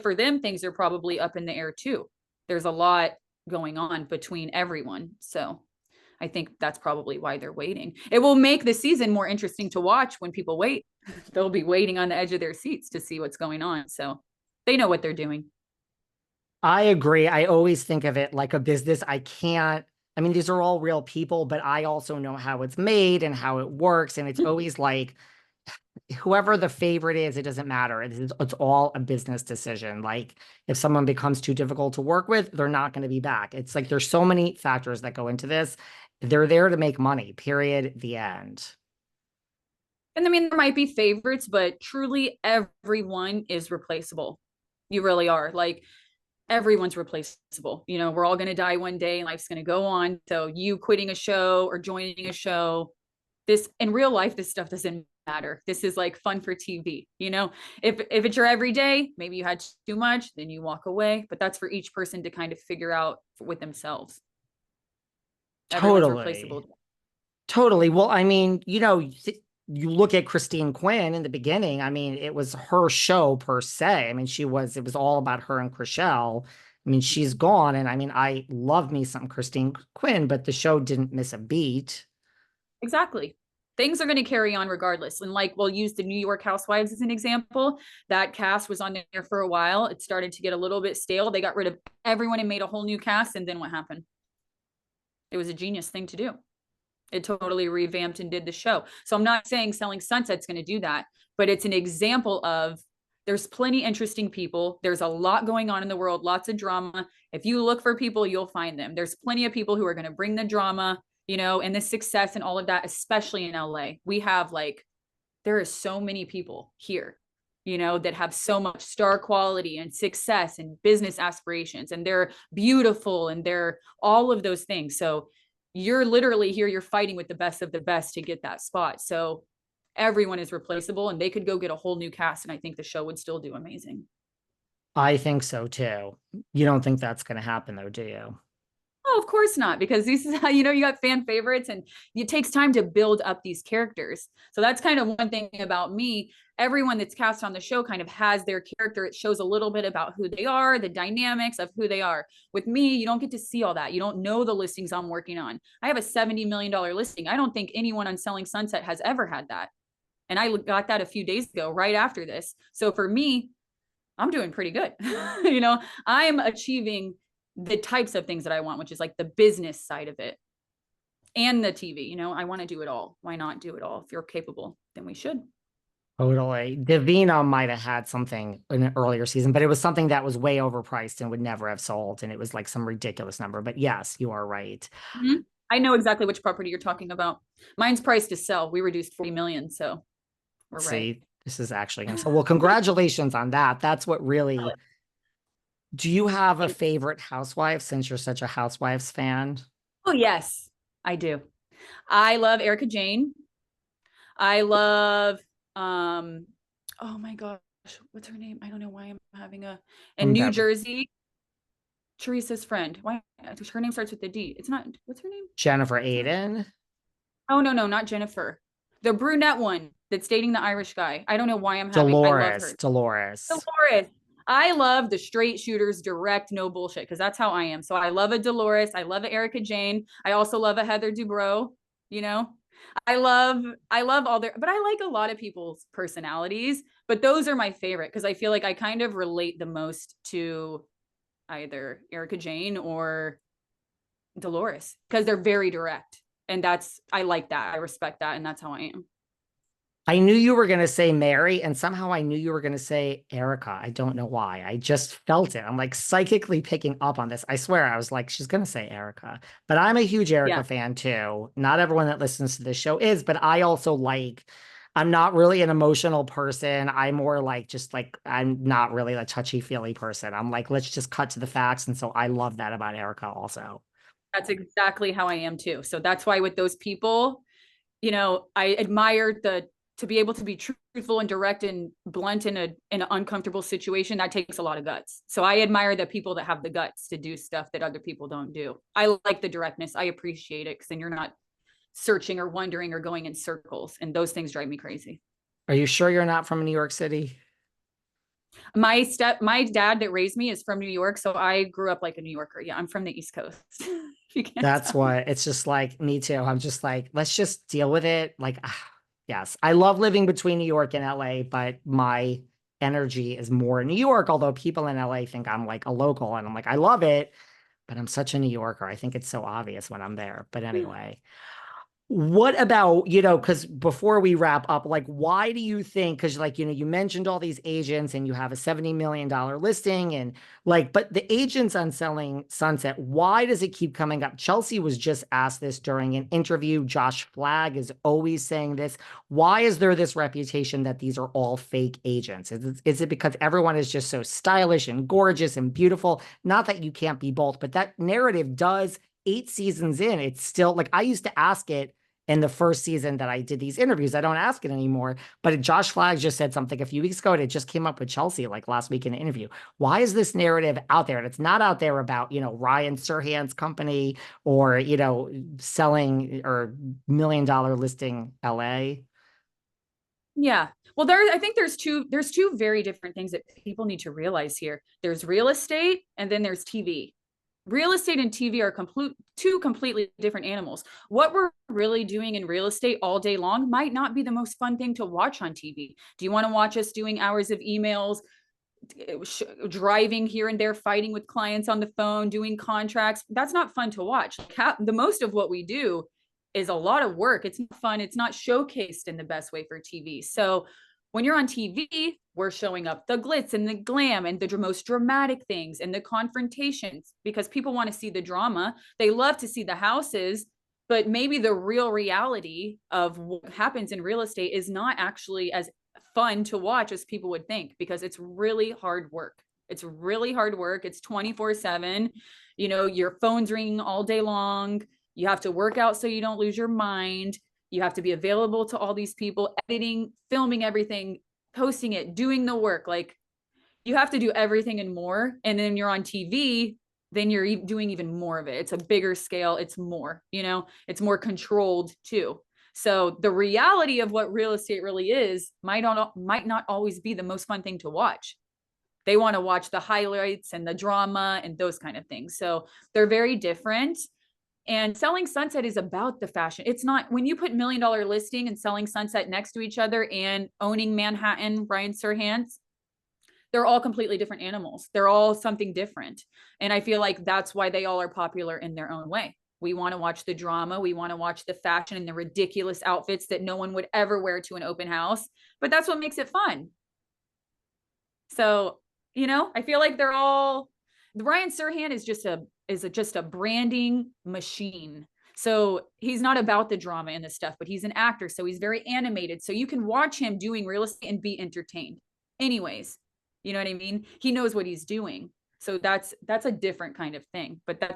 for them, things are probably up in the air too. There's a lot going on between everyone. So I think that's probably why they're waiting. It will make the season more interesting to watch when people wait. They'll be waiting on the edge of their seats to see what's going on. So they know what they're doing. I agree. I always think of it like a business. I mean, these are all real people, but I also know how it's made and how it works. And it's always like, whoever the favorite is, it doesn't matter. It's all a business decision. Like if someone becomes too difficult to work with, they're not going to be back. It's like there's so many factors that go into this. They're there to make money, period, the end. And I mean, there might be favorites, but truly everyone is replaceable. You really are. Like everyone's replaceable. You know, we're all going to die one day and life's going to go on. So you quitting a show or joining a show, this in real life, this stuff doesn't matter. This is like fun for TV. You know, if it's your everyday, maybe you had too much, then you walk away. But that's for each person to kind of figure out with themselves. Everyone's Totally. replaceable. Totally. Well, I mean, you look at Christine Quinn in the beginning. I mean, it was her show per se. I mean, it was all about her and Chrishell. I mean, she's gone. And I mean, I love me some Christine Quinn, but the show didn't miss a beat. Exactly. Things are going to carry on regardless. And like we'll use the New York Housewives as an example. That cast was on there for a while. It started to get a little bit stale. They got rid of everyone and made a whole new cast. And then what happened? It was a genius thing to do. It totally revamped and did the show. So I'm not saying Selling Sunset's going to do that, but it's an example of there's plenty interesting people. There's a lot going on in the world, lots of drama. If you look for people, you'll find them. There's plenty of people who are going to bring the drama, you know, and the success and all of that, especially in LA. We have like, there is so many people here, you know, that have so much star quality and success and business aspirations, and they're beautiful and they're all of those things. So you're literally here, you're fighting with the best of the best to get that spot. So everyone is replaceable and they could go get a whole new cast. And I think the show would still do amazing. I think so too. You don't think that's going to happen though, do you? Oh, of course not, because this is how, you know, you got fan favorites and it takes time to build up these characters. So that's kind of one thing about me. Everyone that's cast on the show kind of has their character. It shows a little bit about who they are, the dynamics of who they are. With me, you don't get to see all that. You don't know the listings I'm working on. I have a $70 million listing. I don't think anyone on Selling Sunset has ever had that. And I got that a few days ago, right after this. So for me, I'm doing pretty good. You know, I'm achieving the types of things that I want, which is like the business side of it and the TV. You know, I want to do it all. Why not do it all? If you're capable, then we should. Totally. Davina might have had something in an earlier season, but it was something that was way overpriced and would never have sold. And it was like some ridiculous number. But yes, you are right. Mm-hmm. I know exactly which property you're talking about. Mine's priced to sell. We reduced 40 million. So we're right. See, this is actually going to sell. Well, congratulations on that. That's what really. Do you have a favorite housewife since you're such a Housewives fan? Oh, yes, I do. I love Erika Jayne. I love, oh my gosh, what's her name? I don't know why I'm having in New Jersey, Teresa's friend. Why her name starts with a D? It's not, what's her name? Jennifer Aiden. Oh, no, no, not Jennifer. The brunette one that's dating the Irish guy. I don't know why I'm having, I love her. Dolores. I love the straight shooters, direct, no bullshit, because that's how I am. So I love a Dolores. I love a Erika Jayne. I also love a Heather Dubrow, you know. I love all their, but I like a lot of people's personalities, but those are my favorite because I feel like I kind of relate the most to either Erika Jayne or Dolores because they're very direct. And I like that. I respect that. And that's how I am. I knew you were going to say Mary, and somehow I knew you were going to say Erika. I don't know why. I just felt it. I'm like psychically picking up on this. I swear, I was like, she's going to say Erika. But I'm a huge Erika fan too. Not everyone that listens to this show is, but I also I'm not really an emotional person. I'm more like, I'm not really a touchy-feely person. I'm like, let's just cut to the facts. And so I love that about Erika also. That's exactly how I am too. So that's why with those people, you know, I admire to be able to be truthful and direct and blunt in an uncomfortable situation. That takes a lot of guts. So I admire the people that have the guts to do stuff that other people don't do. I like the directness. I appreciate it because then you're not searching or wondering or going in circles. And those things drive me crazy. Are you sure you're not from New York City? My dad that raised me is from New York, so I grew up like a New Yorker. Yeah, I'm from the East Coast. If you can't That's tell. what it's just like. Me too. I'm just like, let's just deal with it. Like, yes, I love living between New York and LA, but my energy is more in New York, although people in LA think I'm like a local and I'm like, I love it, but I'm such a New Yorker. I think it's so obvious when I'm there. But anyway, what about, because before we wrap up, like, why do you think, because like, you mentioned all these agents and you have a $70 million listing and like, but the agents on selling Sunset, why does it keep coming up? Chelsea was just asked this during an interview. Josh Flagg is always saying this. Why is there this reputation that these are all fake agents? Is it because everyone is just so stylish and gorgeous and beautiful? Not that you can't be both, but that narrative does 8 seasons in, it's still like I used to ask it in the first season that I did these interviews. I don't ask it anymore. But Josh Flagg just said something a few weeks ago, and it just came up with Chelsea like last week in an interview. Why is this narrative out there? And it's not out there about, Ryan Serhant's company or, selling or $1 million listing LA. Yeah. Well, I think there's two very different things that people need to realize here. There's real estate and then there's TV. Real estate and TV are two completely different animals. What we're really doing in real estate all day long might not be the most fun thing to watch on TV. Do you want to watch us doing hours of emails, driving here and there, fighting with clients on the phone, doing contracts? That's not fun to watch. The most of what we do is a lot of work. It's not fun. It's not showcased in the best way for TV. So when you're on TV, we're showing up the glitz and the glam and the most dramatic things and the confrontations because people want to see the drama. They love to see the houses, but maybe the real reality of what happens in real estate is not actually as fun to watch as people would think because it's really hard work. It's really hard work. It's 24/7. Your phone's ringing all day long. You have to work out so you don't lose your mind. You have to be available to all these people, editing, filming everything, posting it, doing the work. Like you have to do everything and more. And then you're on TV, then you're doing even more of it. It's a bigger scale. It's more, it's more controlled too. So the reality of what real estate really is might not always be the most fun thing to watch. They want to watch the highlights and the drama and those kind of things. So they're very different. And selling Sunset is about the fashion. It's not when you put $1 million listing and selling Sunset next to each other and owning Manhattan, Ryan Serhant's, they're all completely different animals. They're all something different. And I feel like that's why they all are popular in their own way. We want to watch the drama. We want to watch the fashion and the ridiculous outfits that no one would ever wear to an open house. But that's what makes it fun. So, I feel like the Ryan Serhant is just a branding machine. So he's not about the drama and the stuff, but he's an actor. So he's very animated. So you can watch him doing real estate and be entertained. Anyways, you know what I mean? He knows what he's doing. So that's a different kind of thing, but that